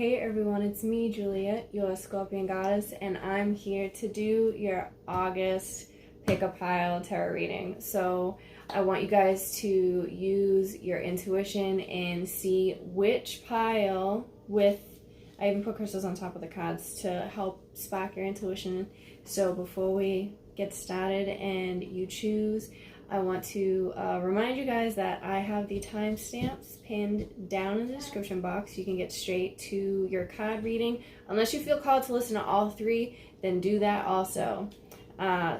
Hey everyone, it's me, Juliet, your Scorpion Goddess, and I'm here to do your August pick-a-pile tarot reading. So I want you guys to use your intuition and see which pile I even put crystals on top of the cards to help spark your intuition. So before we get started and you choose, I want to remind you guys that I have the timestamps pinned down in the description box. You can get straight to your card reading. Unless you feel called to listen to all three, then do that also.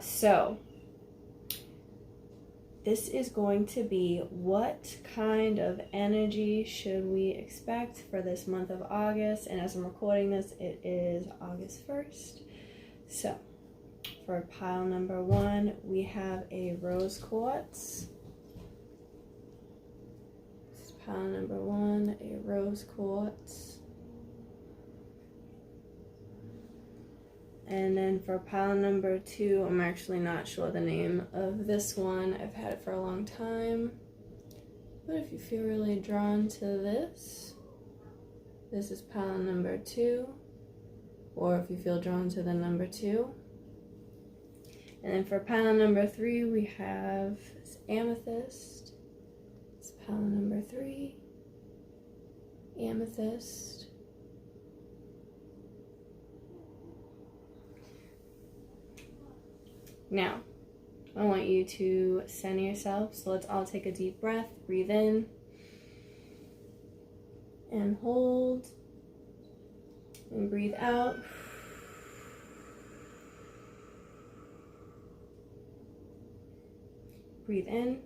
So this is going to be what kind of energy should we expect for this month of August. And as I'm recording this, it is August 1st. So for pile number 1, we have a rose quartz. This is pile number 1, a rose quartz. And then for pile number 2, I'm actually not sure the name of this one. I've had it for a long time. But if you feel really drawn to this is pile number 2. Or if you feel drawn to the number 2. And then for pile number 3, we have this amethyst. It's pile number 3, amethyst. Now, I want you to center yourself. So let's all take a deep breath. Breathe in and hold and breathe out. Breathe in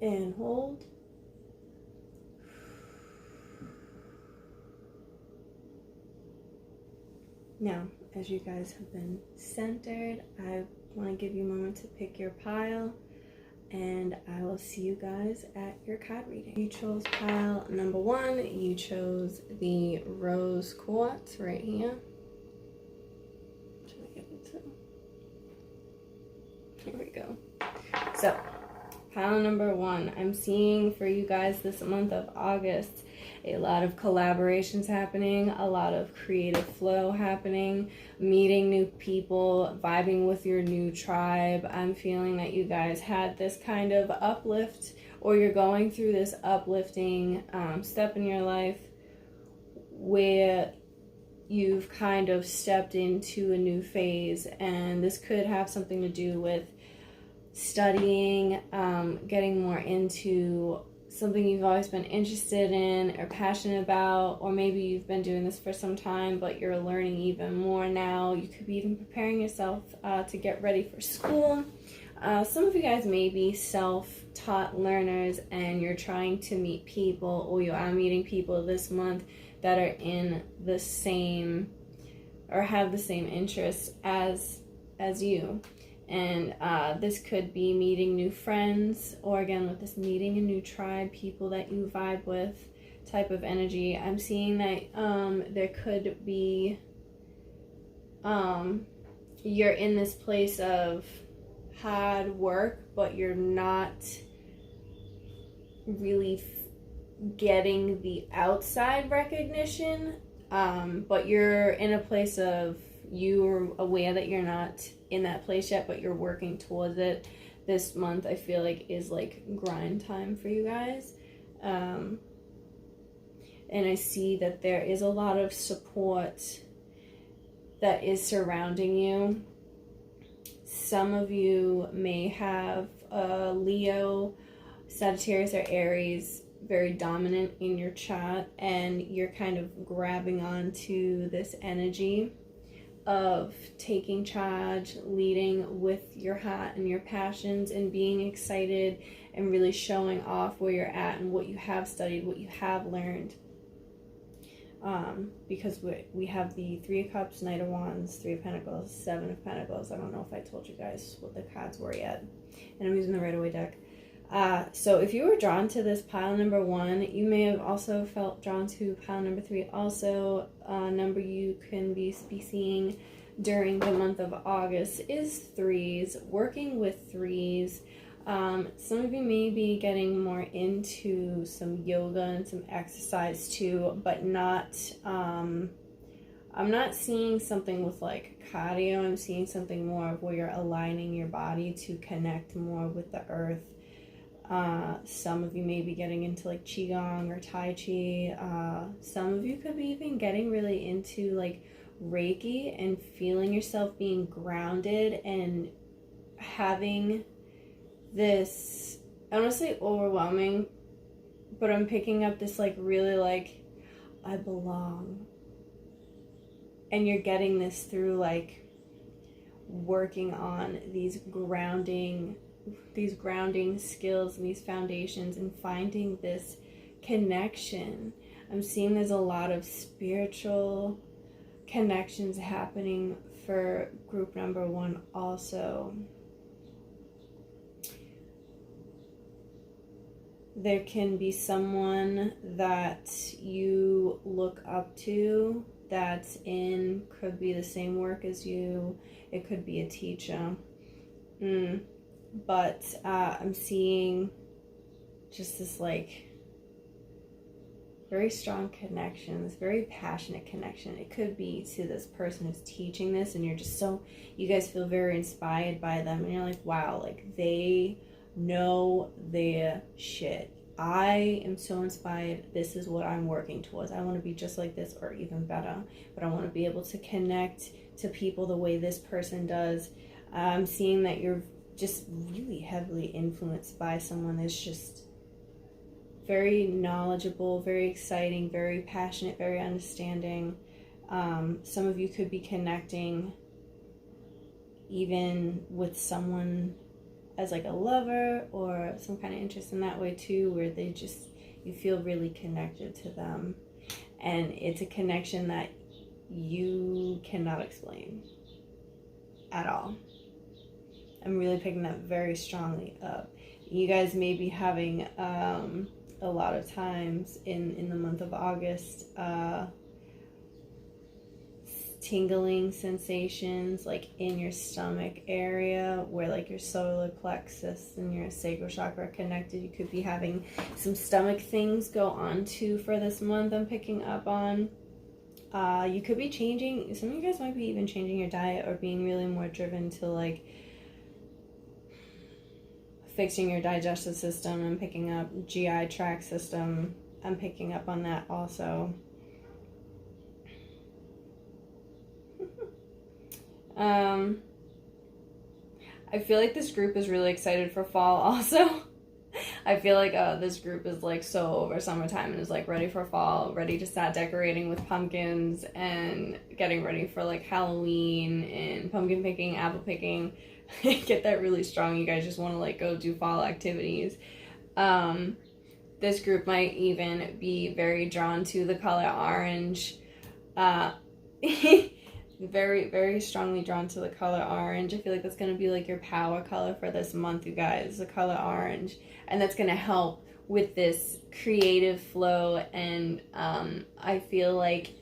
and hold. Now, as you guys have been centered, I want to give you a moment to pick your pile, and I will see you guys at your card reading. You chose pile number 1. You chose the rose quartz right here. Here we go. So, pile number 1. I'm seeing for you guys this month of August a lot of collaborations happening, a lot of creative flow happening, meeting new people, vibing with your new tribe. I'm feeling that you guys had this kind of uplift, or you're going through this uplifting step in your life where you've kind of stepped into a new phase, and this could have something to do with studying, getting more into something you've always been interested in or passionate about, or maybe you've been doing this for some time but you're learning even more now. You could be even preparing yourself to get ready for school. Some of you guys may be self-taught learners and you're trying to meet people, or you are meeting people this month that are in the same or have the same interests as you. And this could be meeting new friends, or again with this meeting a new tribe, people that you vibe with type of energy. I'm seeing that there could be you're in this place of hard work, but you're not really getting the outside recognition, but you're in a place of you're aware that you're not in that place yet, but you're working towards it. This month I feel like is like grind time for you guys, and I see that there is a lot of support that is surrounding you. Some of you may have Leo, Sagittarius, or Aries very dominant in your chart, and you're kind of grabbing onto this energy of taking charge, leading with your heart and your passions, and being excited and really showing off where you're at and what you have studied, what you have learned. Because we have the 3 of Cups, Knight of Wands, 3 of Pentacles, 7 of Pentacles. I don't know if I told you guys what the cards were yet. And I'm using the Rider-Waite deck. So if you were drawn to this pile number 1, you may have also felt drawn to pile number 3. Also, a number you can be seeing during the month of August is 3s. Working with 3s Some of you may be getting more into some yoga and some exercise too, but not, I'm not seeing something with like cardio. I'm seeing something more of where you're aligning your body to connect more with the earth. Some of you may be getting into like Qigong or Tai Chi. Some of you could be even getting really into like Reiki and feeling yourself being grounded and having this, I don't want to say overwhelming, but I'm picking up this like really like, I belong. And you're getting this through like working on these grounding skills and these foundations and finding this connection. I'm seeing there's a lot of spiritual connections happening for group number 1 also. There can be someone that you look up to that's in, could be the same work as you, it could be a teacher. But I'm seeing just this like very strong connection, this very passionate connection. It could be to this person who's teaching this, and you're just so, you guys feel very inspired by them, and you're like, wow, like they know their shit. I am so inspired. This is what I'm working towards. I want to be just like this or even better, but I want to be able to connect to people the way this person does. I'm seeing that you're just really heavily influenced by someone that's just very knowledgeable, very exciting, very passionate, very understanding. Some of you could be connecting even with someone as like a lover or some kind of interest in that way too, where they just, you feel really connected to them. And it's a connection that you cannot explain at all. I'm really picking that very strongly up. You guys may be having a lot of times in the month of August, tingling sensations like in your stomach area where like your solar plexus and your sacral chakra are connected. You could be having some stomach things go on too for this month, I'm picking up on. You could be changing, some of you guys might be even changing your diet or being really more driven to like fixing your digestive system. I'm picking up GI tract system. I'm picking up on that also. I feel like this group is really excited for fall also. I feel like this group is like so over summertime and is like ready for fall, ready to start decorating with pumpkins and getting ready for like Halloween and pumpkin picking, apple picking. Get that really strong. You guys just want to like go do fall activities. This group might even be very drawn to the color orange. Very, very strongly drawn to the color orange. I feel like that's going to be like your power color for this month, you guys, the color orange. And that's going to help with this creative flow. And I feel like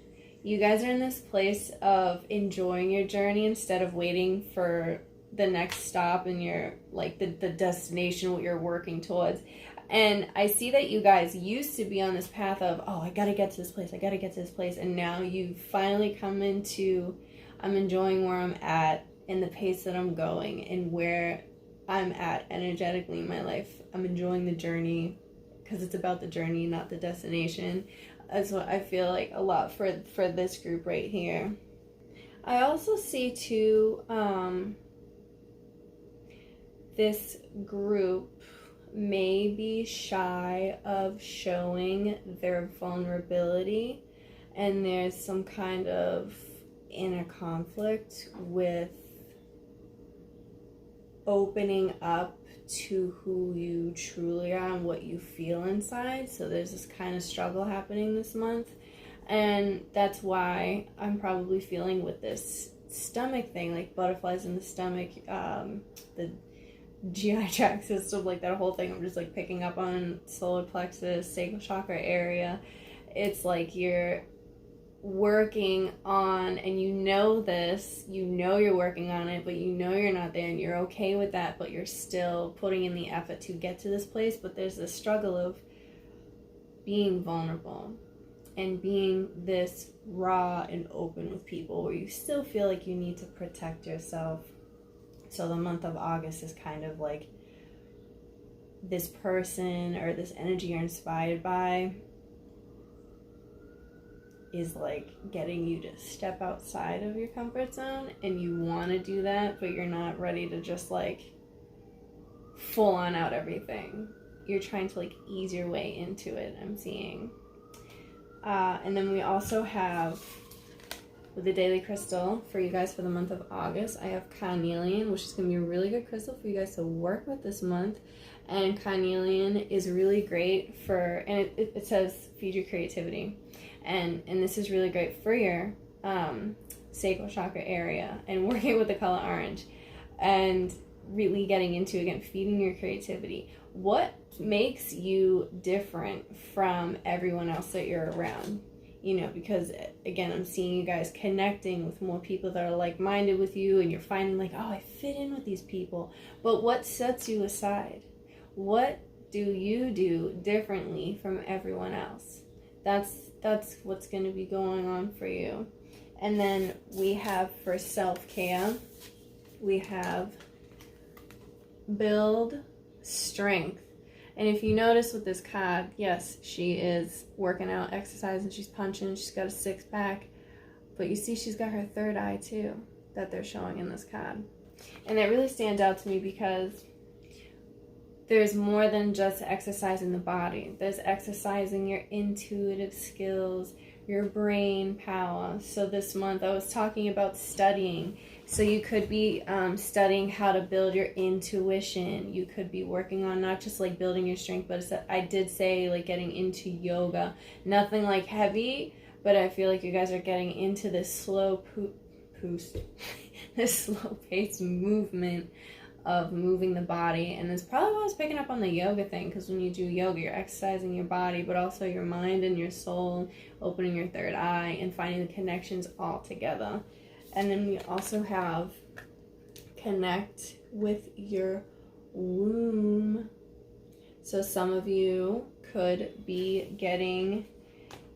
you guys are in this place of enjoying your journey instead of waiting for the next stop and your like the destination, what you're working towards. And I see that you guys used to be on this path of, oh, I gotta get to this place, I gotta get to this place, and now you finally come into, I'm enjoying where I'm at and the pace that I'm going and where I'm at energetically in my life. I'm enjoying the journey because it's about the journey, not the destination. That's what I feel like a lot for this group right here. I also see too, this group may be shy of showing their vulnerability, and there's some kind of inner conflict with opening up to who you truly are and what you feel inside. So there's this kind of struggle happening this month, and that's why I'm probably feeling with this stomach thing, like butterflies in the stomach, the GI tract system, like that whole thing. I'm just like picking up on solar plexus, sacral chakra area. It's like you're working on, and you know this, you know you're working on it, but you know you're not there, and you're okay with that, but you're still putting in the effort to get to this place. But there's this struggle of being vulnerable and being this raw and open with people, where you still feel like you need to protect yourself. So the month of August is kind of like this person or this energy you're inspired by is like getting you to step outside of your comfort zone, and you want to do that, but you're not ready to just like full on out everything. You're trying to like ease your way into it, I'm seeing. And then we also have, with the daily crystal for you guys for the month of August, I have carnelian, which is going to be a really good crystal for you guys to work with this month. And carnelian is really great for, and it says feed your creativity. And this is really great for your sacral chakra area, and working with the color orange and really getting into, again, feeding your creativity. What makes you different from everyone else that you're around? You know, because again, I'm seeing you guys connecting with more people that are like-minded with you, and you're finding like, oh, I fit in with these people. But what sets you aside? What do you do differently from everyone else? That's what's going to be going on for you. And then we have, for self-care, we have build strength. And if you notice with this card, yes, she is working out, exercising, she's punching, she's got a six-pack, but you see she's got her third eye too that they're showing in this card. And it really stands out to me because there's more than just exercising the body. There's exercising your intuitive skills, your brain power. So this month I was talking about studying. So you could be studying how to build your intuition. You could be working on not just like building your strength, but I did say like getting into yoga. Nothing like heavy, but I feel like you guys are getting into this slow this slow paced movement of moving the body. And it's probably what I was picking up on the yoga thing, because when you do yoga, you're exercising your body, but also your mind and your soul, opening your third eye and finding the connections all together. And then we also have connect with your womb. So some of you could be getting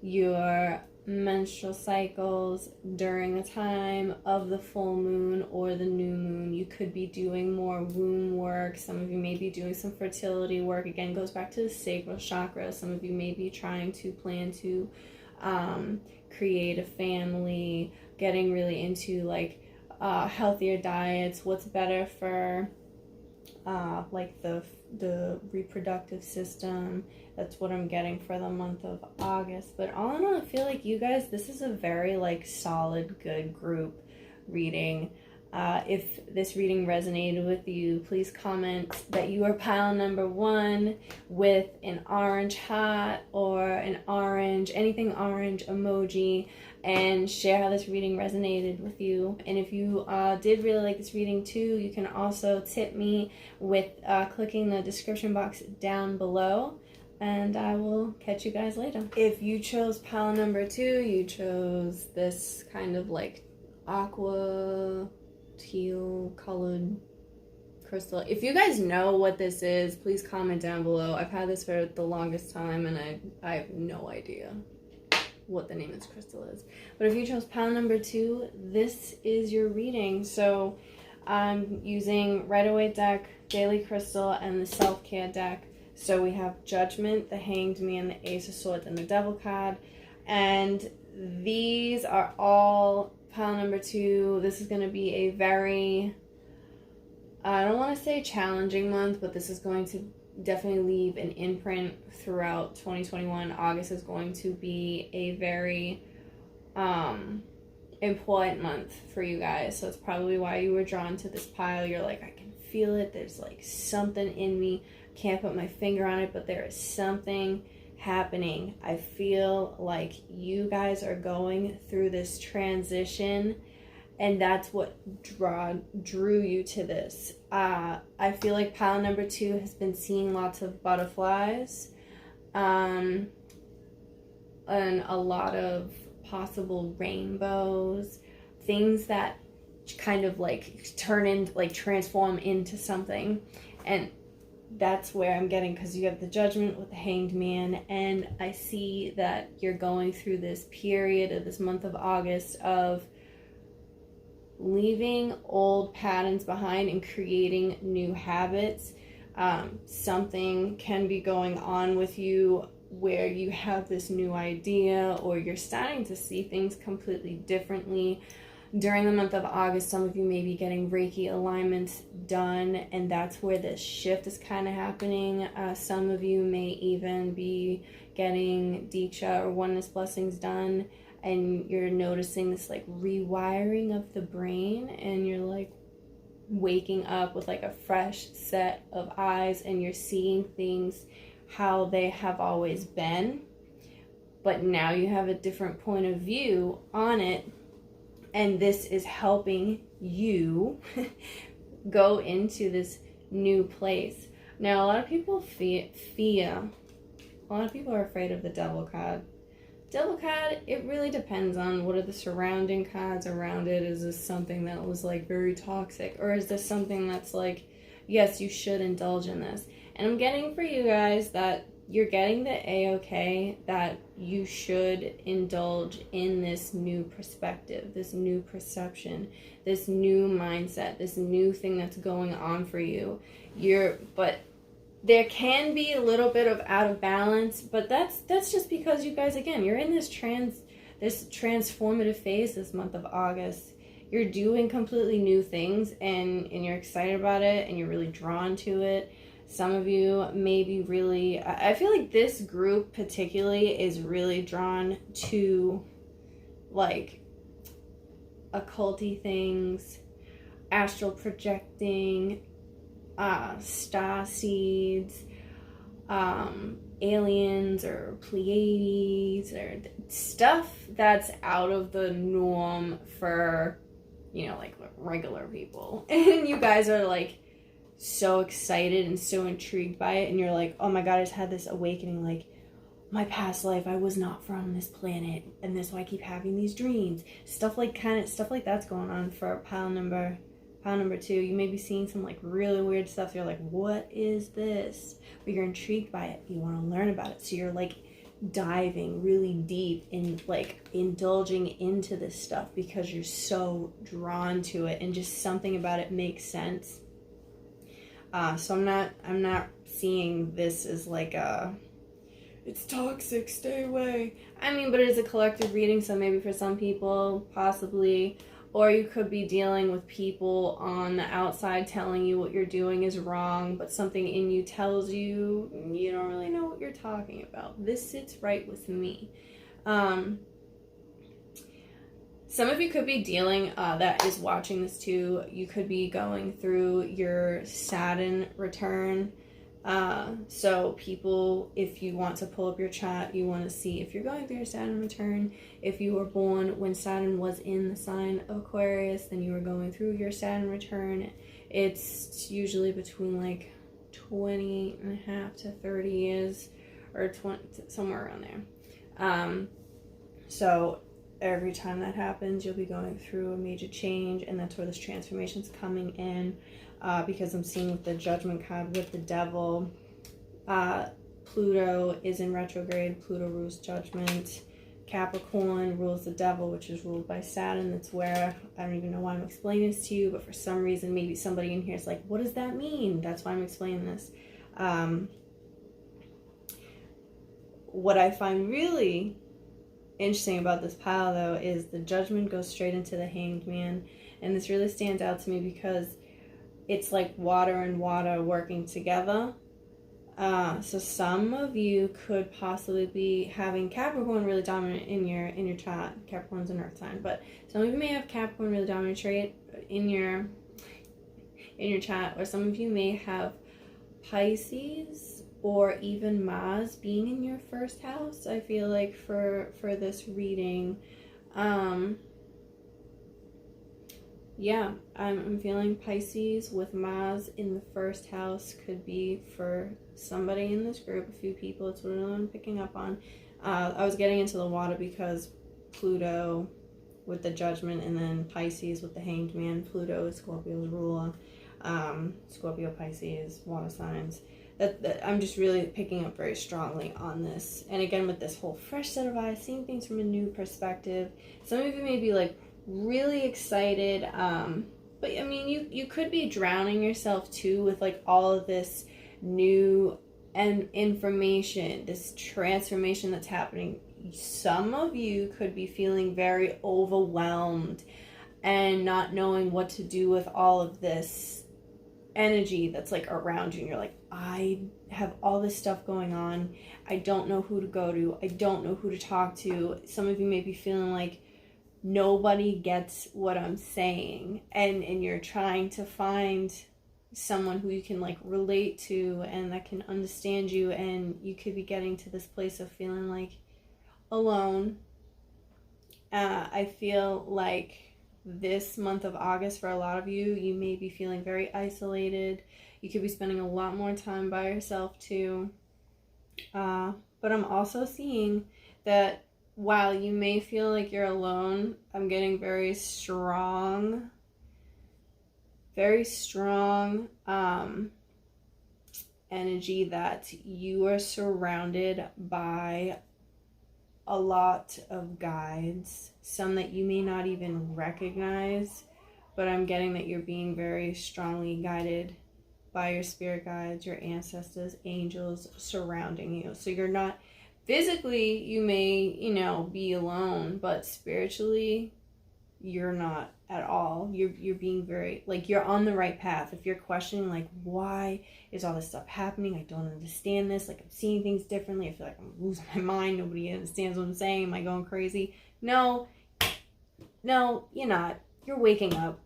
your menstrual cycles during the time of the full moon or the new moon. You could be doing more womb work. Some of you may be doing some fertility work. Again, goes back to the sacral chakra. Some of you may be trying to plan to create a family, getting really into like healthier diets, what's better for like the reproductive system. That's what I'm getting for the month of August. But all in all, I feel like you guys, this is a very like solid, good group reading. If this reading resonated with you, please comment that you are pile number 1 with an orange heart or an orange, anything orange emoji, and share how this reading resonated with you. And if you did really like this reading too, you can also tip me with clicking the description box down below. And I will catch you guys later. If you chose pile number 2, you chose this kind of like aqua teal colored crystal. If you guys know what this is, please comment down below. I've had this for the longest time and I have no idea what the name of this crystal is. But if you chose pile number 2, this is your reading. So I'm using Rider-Waite deck, Daily Crystal, and the Self-Care deck. So we have Judgment, the Hanged Man, the Ace of Swords, and the Devil card. And these are all pile number 2. This is going to be a very, I don't want to say challenging month, but this is going to definitely leave an imprint throughout 2021. August is going to be a very important month for you guys. So it's probably why you were drawn to this pile. You're like, I can feel it. There's like something in me. Can't put my finger on it, but there is something happening. I feel like you guys are going through this transition, and that's what drew you to this. I feel like pile number 2 has been seeing lots of butterflies, and a lot of possible rainbows, things that kind of like transform into something. And that's where I'm getting, because you have the Judgment with the Hanged Man, and I see that you're going through this period of this month of August of leaving old patterns behind and creating new habits. Something can be going on with you where you have this new idea, or you're starting to see things completely differently. During the month of August, some of you may be getting Reiki alignments done, and that's where this shift is kind of happening. Some of you may even be getting Diksha or Oneness blessings done, and you're noticing this like rewiring of the brain, and you're like waking up with like a fresh set of eyes, and you're seeing things how they have always been, but now you have a different point of view on it. And this is helping you go into this new place. Now, a lot of people a lot of people are afraid of the Devil card. Devil card, it really depends on what are the surrounding cards around it. Is this something that was like very toxic? Or is this something that's like, yes, you should indulge in this? And I'm getting for you guys that you're getting the A-okay, that you should indulge in this new perspective, this new perception, this new mindset, this new thing that's going on for you. But there can be a little bit of out of balance, but that's just because you guys, again, you're in this transformative phase this month of August. You're doing completely new things, and you're excited about it, and you're really drawn to it. Some of you may be really, I feel like this group particularly is really drawn to like occulty things, astral projecting, star seeds, aliens or Pleiades, or stuff that's out of the norm for, like regular people. And you guys are like so excited and so intrigued by it, and you're like, oh my god, I just had this awakening, like my past life I was not from this planet, and that's why I keep having these dreams. Stuff like that's going on for pile number 2. You may be seeing some like really weird stuff. You're like, what is this? But you're intrigued by it. You want to learn about it. So you're like diving really deep and like indulging into this stuff because you're so drawn to it, and just something about it makes sense. So I'm not seeing this as like it's toxic, stay away. I mean, but it is a collective reading, so maybe for some people, possibly. Or you could be dealing with people on the outside telling you what you're doing is wrong, but something in you tells you you don't really know what you're talking about. This sits right with me. Some of you could be dealing, that is watching this too, you could be going through your Saturn return. So people, if you want to pull up your chart, you want to see if you're going through your Saturn return. If you were born when Saturn was in the sign of Aquarius, then you were going through your Saturn return. It's usually between like 20 and a half to 30 years, or 20, somewhere around there. So every time that happens, you'll be going through a major change, and that's where this transformation's coming in. Because I'm seeing with the Judgment card with the Devil, Pluto is in retrograde. Pluto rules Judgment. Capricorn rules the Devil, which is ruled by Saturn. That's where, I don't even know why I'm explaining this to you, but for some reason, maybe somebody in here is like, what does that mean? That's why I'm explaining this. What I find really interesting about this pile, though, is the Judgment goes straight into the Hanged Man. And this really stands out to me because it's like water and water working together. So some of you could possibly be having Capricorn really dominant in your chart. Capricorn's an earth sign, but some of you may have Capricorn really dominant trait in your chart, or some of you may have Pisces or even Mars being in your first house. I feel like for this reading, yeah, I'm feeling Pisces with Mars in the first house could be for somebody in this group, a few people. It's what I'm picking up on. I was getting into the water because Pluto with the Judgment, and then Pisces with the Hanged Man. Pluto is Scorpio's ruler. Scorpio, Pisces, water signs. That I'm just really picking up very strongly on this. And again, with this whole fresh set of eyes, seeing things from a new perspective. Some of you may be like really excited. But I mean, you could be drowning yourself too with like all of this new and information, this transformation that's happening. Some of you could be feeling very overwhelmed and not knowing what to do with all of this energy that's like around you, and you're like, I have all this stuff going on, I don't know who to go to, I don't know who to talk to. Some of you may be feeling like nobody gets what I'm saying, and you're trying to find someone who you can like relate to and that can understand you, and you could be getting to this place of feeling like alone. I feel like this month of August, for a lot of you, you may be feeling very isolated. You could be spending a lot more time by yourself too. But I'm also seeing that while you may feel like you're alone, I'm getting very strong energy that you are surrounded by a lot of guides, some that you may not even recognize, but I'm getting that you're being very strongly guided by your spirit guides, your ancestors, angels surrounding you. So you're not physically, you may, be alone, but spiritually you're not at all. You're being very, like, you're on the right path. If you're questioning, like, why is all this stuff happening? I don't understand this. Like, I'm seeing things differently. I feel like I'm losing my mind. Nobody understands what I'm saying. Am I going crazy? No, you're not. You're waking up.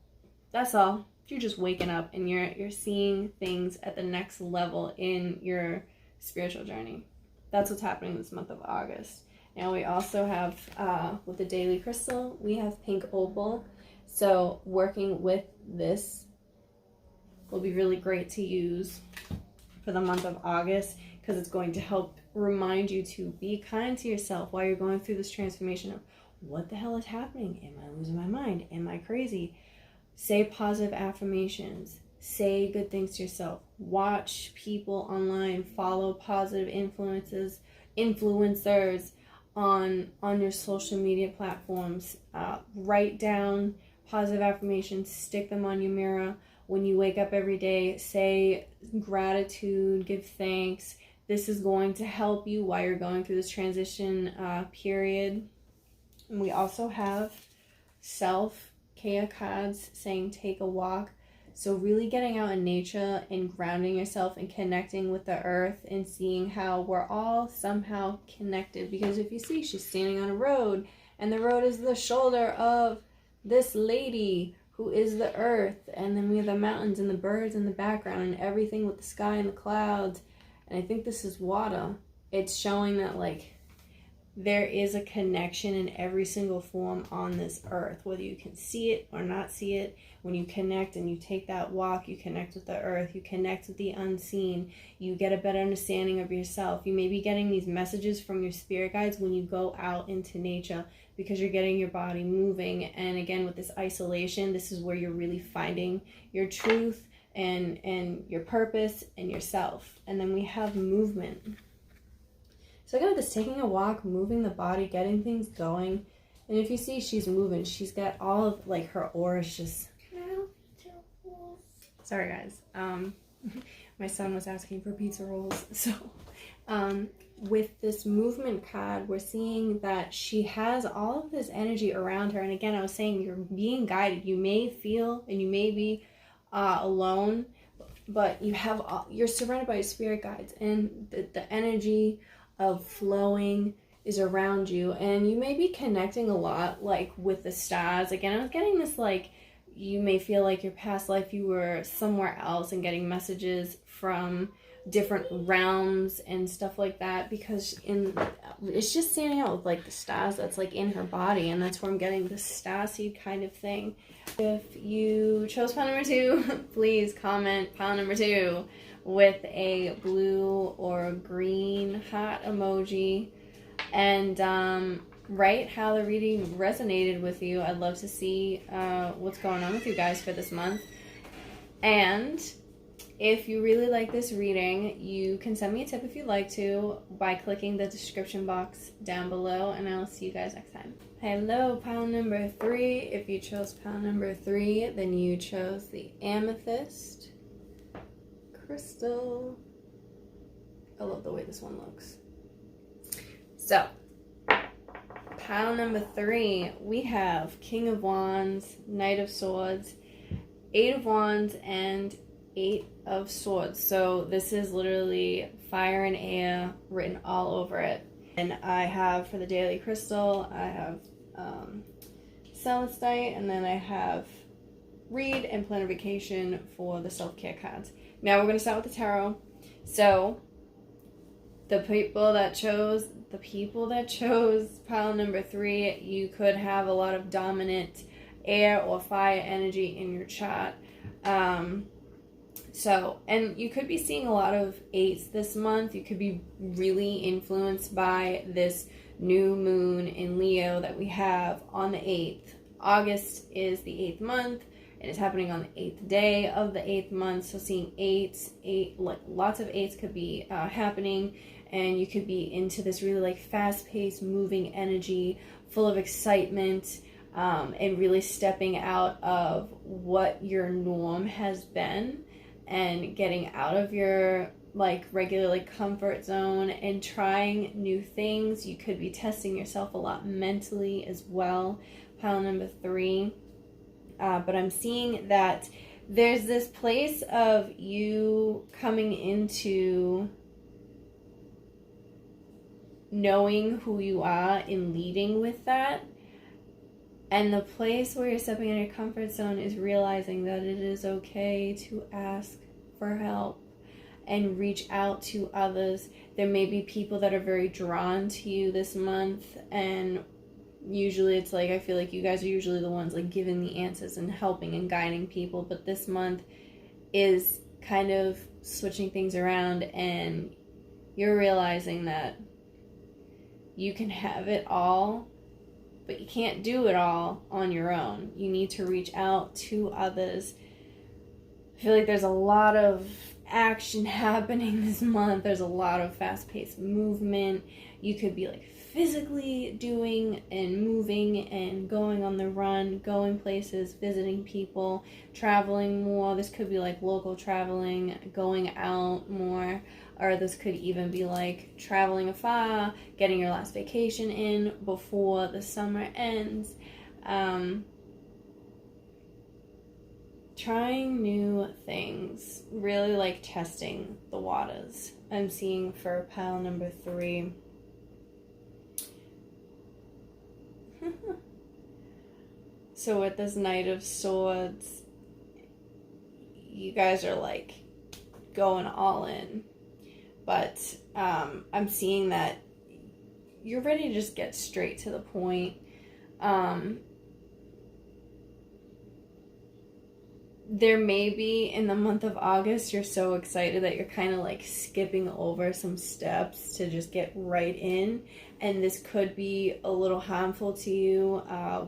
That's all. You're just waking up, and you're seeing things at the next level in your spiritual journey. That's what's happening this month of August. Now we also have, with the daily crystal, we have pink opal. So working with this will be really great to use for the month of August, because it's going to help remind you to be kind to yourself while you're going through this transformation of what the hell is happening? Am I losing my mind? Am I crazy? Say positive affirmations. Say good things to yourself. Watch people online. Follow positive influencers on your social media platforms. Write down positive affirmations. Stick them on your mirror. When you wake up every day, say gratitude, give thanks. This is going to help you while you're going through this transition period. And we also have self-care cards saying take a walk. So really getting out in nature and grounding yourself and connecting with the earth and seeing how we're all somehow connected. Because if you see, she's standing on a road, and the road is the shoulder of this lady who is the earth. And then we have the mountains and the birds in the background and everything with the sky and the clouds. And I think this is water. It's showing that, like, there is a connection in every single form on this earth, whether you can see it or not see it. When you connect and you take that walk, you connect with the earth, you connect with the unseen, you get a better understanding of yourself. You may be getting these messages from your spirit guides when you go out into nature, because you're getting your body moving. And again, with this isolation, this is where you're really finding your truth and your purpose and yourself. And then we have movement. So again, with this taking a walk, moving the body, getting things going. And if you see, she's moving. She's got all of, like, her aura is just... Sorry, guys. My son was asking for pizza rolls. So with this movement card, we're seeing that she has all of this energy around her. And again, I was saying, you're being guided. You may feel and you may be alone, but you're surrounded by your spirit guides, and the energy of flowing is around you, and you may be connecting a lot, like, with the stars. Again, I was getting this, like, you may feel like your past life you were somewhere else and getting messages from different realms and stuff like that, because it's just standing out with, like, the stars that's, like, in her body, and that's where I'm getting the star seed kind of thing. If you chose pile number 2, please comment pile number 2 with a blue or green heart emoji. And write how the reading resonated with you. I'd love to see what's going on with you guys for this month. And if you really like this reading, you can send me a tip if you'd like to by clicking the description box down below, and I'll see you guys next time. Hello, pile number 3. If you chose pile number 3, then you chose the amethyst crystal. I love the way this one looks. So, pile number 3, we have King of Wands, Knight of Swords, 8 of Wands, and 8 of Swords. So this is literally fire and air written all over it. And I have, for the daily crystal, I have celestite, and then I have read and planification for the self-care cards. Now we're going to start with the tarot. So the people that chose pile number 3, you could have a lot of dominant air or fire energy in your chart. And you could be seeing a lot of 8s this month. You could be really influenced by this new moon in Leo that we have on the 8th. August is the 8th month, and it's happening on the 8th day of the 8th month. So seeing 8, like lots of 8s could be happening, and you could be into this really like fast-paced, moving energy, full of excitement, and really stepping out of what your norm has been and getting out of your like regular like comfort zone and trying new things. You could be testing yourself a lot mentally as well, pile number 3. But I'm seeing that there's this place of you coming into knowing who you are and leading with that. And the place where you're stepping in your comfort zone is realizing that it is okay to ask for help and reach out to others. There may be people that are very drawn to you this month, and usually it's like, I feel like you guys are usually the ones like giving the answers and helping and guiding people, but this month is kind of switching things around, and you're realizing that you can have it all, but you can't do it all on your own. You need to reach out to others. I feel like there's a lot of action happening this month. There's a lot of fast-paced movement. You could be like physically doing and moving and going on the run, going places, visiting people, traveling more. This could be like local traveling, going out more. Or this could even be like traveling afar, getting your last vacation in before the summer ends. Trying new things, really like testing the waters. I'm seeing for pile number 3. So with this Knight of Swords, you guys are like going all in. But I'm seeing that you're ready to just get straight to the point. There may be in the month of August, you're so excited that you're kind of like skipping over some steps to just get right in. And this could be a little harmful to you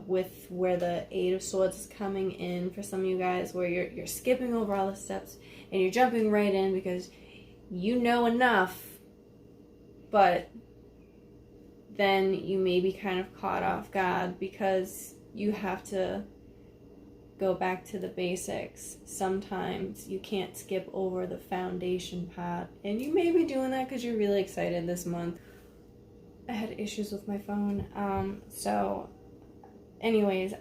with where the 8 of Swords is coming in for some of you guys, where you're skipping over all the steps and you're jumping right in because you know enough, but then you may be kind of caught off guard because you have to go back to the basics. Sometimes you can't skip over the foundation part, and you may be doing that because you're really excited this month. I had issues with my phone. So anyways,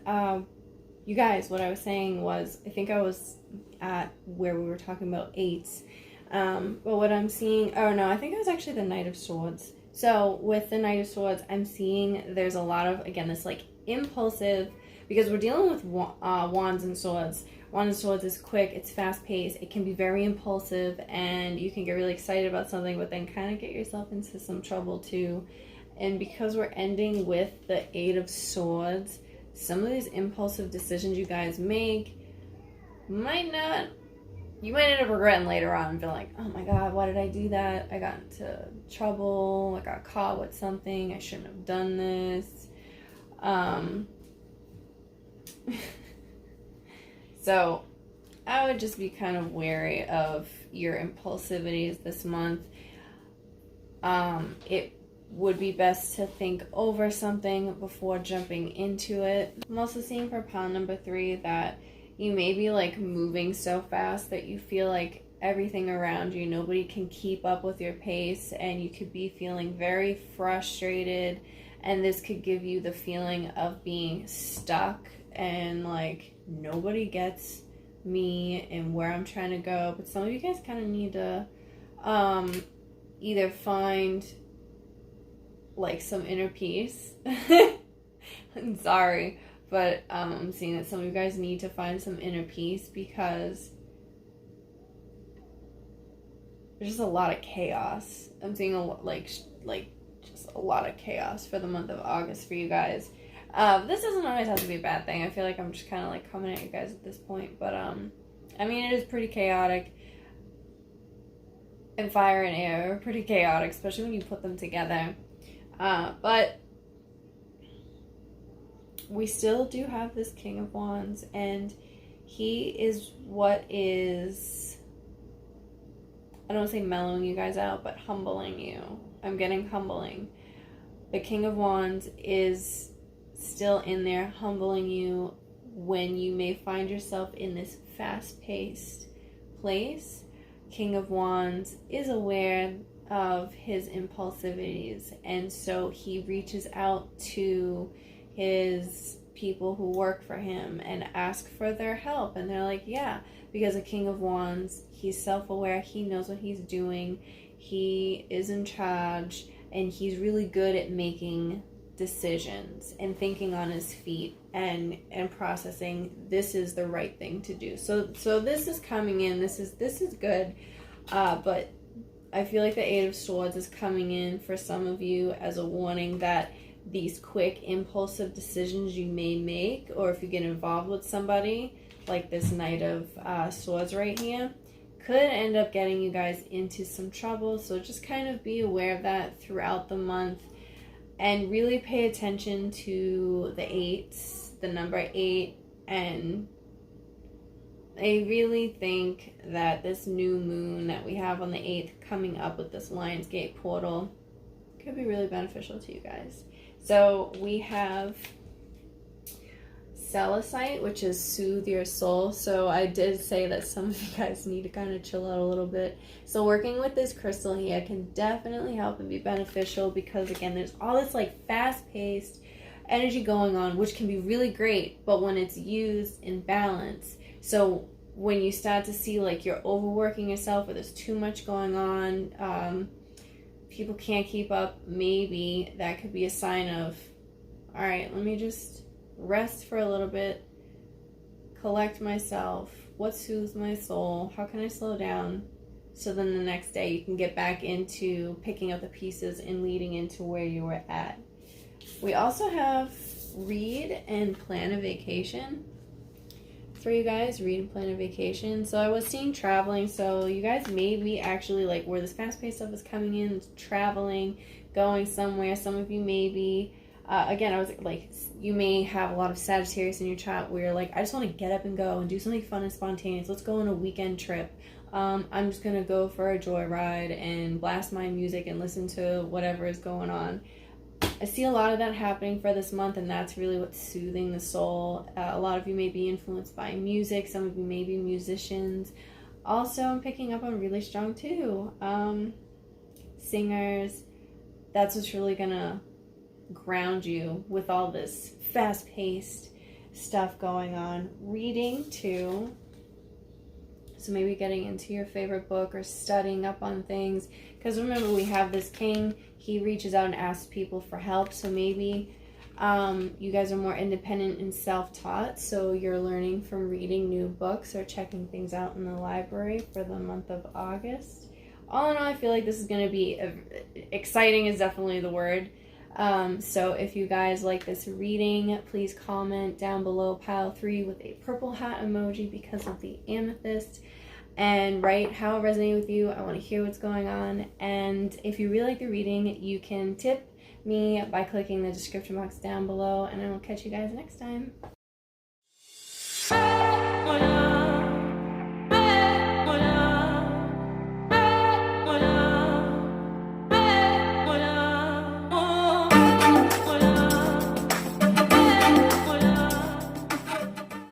you guys, what I was saying was, I think I was at where we were talking about 8s. But what I'm seeing, oh no, I think it was actually the Knight of Swords. So with the Knight of Swords, I'm seeing there's a lot of, again, this like impulsive, because we're dealing with Wands and Swords. Wands and Swords is quick, it's fast-paced, it can be very impulsive, and you can get really excited about something, but then kind of get yourself into some trouble too. And because we're ending with the 8 of Swords, some of these impulsive decisions you guys make you might end up regretting later on and feel like, oh my god, why did I do that? I got into trouble, I got caught with something, I shouldn't have done this. So I would just be kind of wary of your impulsivities this month. It would be best to think over something before jumping into it. I'm also seeing for pile number 3 that you may be like moving so fast that you feel like everything around you, nobody can keep up with your pace, and you could be feeling very frustrated, and this could give you the feeling of being stuck and like nobody gets me and where I'm trying to go. But some of you guys kind of need to either find like some inner peace. I'm sorry, but I'm seeing that some of you guys need to find some inner peace because there's just a lot of chaos. I'm seeing a lot, like just a lot of chaos for the month of August for you guys. This doesn't always have to be a bad thing. I feel like I'm just kind of like coming at you guys at this point, but I mean, it is pretty chaotic. And fire and air are pretty chaotic, especially when you put them together. But we still do have this King of Wands, and he is what is, I don't want to say mellowing you guys out, but humbling you. I'm getting humbling. The King of Wands is still in there humbling you when you may find yourself in this fast-paced place. King of Wands is aware of his impulsivities, and so he reaches out to his people who work for him and ask for their help, and they're like, yeah, because a King of Wands, he's self-aware, he knows what he's doing, he is in charge, and he's really good at making decisions and thinking on his feet and processing this is the right thing to do. So this is coming in, this is good, but I feel like the Eight of Swords is coming in for some of you as a warning that these quick impulsive decisions you may make, or if you get involved with somebody like this Knight of Swords right here, could end up getting you guys into some trouble. So just kind of be aware of that throughout the month, and really pay attention to the eights, the number 8. And I really think that this new moon that we have on the 8th coming up with this Lionsgate portal could be really beneficial to you guys. So we have Celestite, which is soothe your soul. So I did say that some of you guys need to kind of chill out a little bit. So working with this crystal here can definitely help and be beneficial, because again, there's all this like fast-paced energy going on, which can be really great, but when it's used in balance. So when you start to see like you're overworking yourself, or there's too much going on, people can't keep up, maybe that could be a sign of, all right, let me just rest for a little bit, collect myself, what soothes my soul, how can I slow down, so then the next day you can get back into picking up the pieces and leading into where you were at. We also have read and plan a vacation for you guys. Read and plan a vacation. So I was seeing traveling, so you guys may be actually like where this fast-paced stuff is coming in, traveling, going somewhere. Some of you may be again, I was like, you may have a lot of Sagittarius in your chart where you're like, I just want to get up and go and do something fun and spontaneous. Let's go on a weekend trip. I'm just going to go for a joyride and blast my music and listen to whatever is going on. I see a lot of that happening for this month, and that's really what's soothing the soul. A lot of you may be influenced by music. Some of you may be musicians. Also, I'm picking up on really strong too. Singers. That's what's really going to ground you with all this fast-paced stuff going on. Reading too, so maybe getting into your favorite book or studying up on things, because remember, we have this king, he reaches out and asks people for help. So maybe you guys are more independent and self-taught, so you're learning from reading new books or checking things out in the library for the month of August. All in all, I feel like this is going to be exciting is definitely the word. So if you guys like this reading, please comment down below pile 3 with a purple hat emoji because of the amethyst, and write how it resonated with you. I want to hear what's going on. And if you really like the reading, you can tip me by clicking the description box down below, and I will catch you guys next time.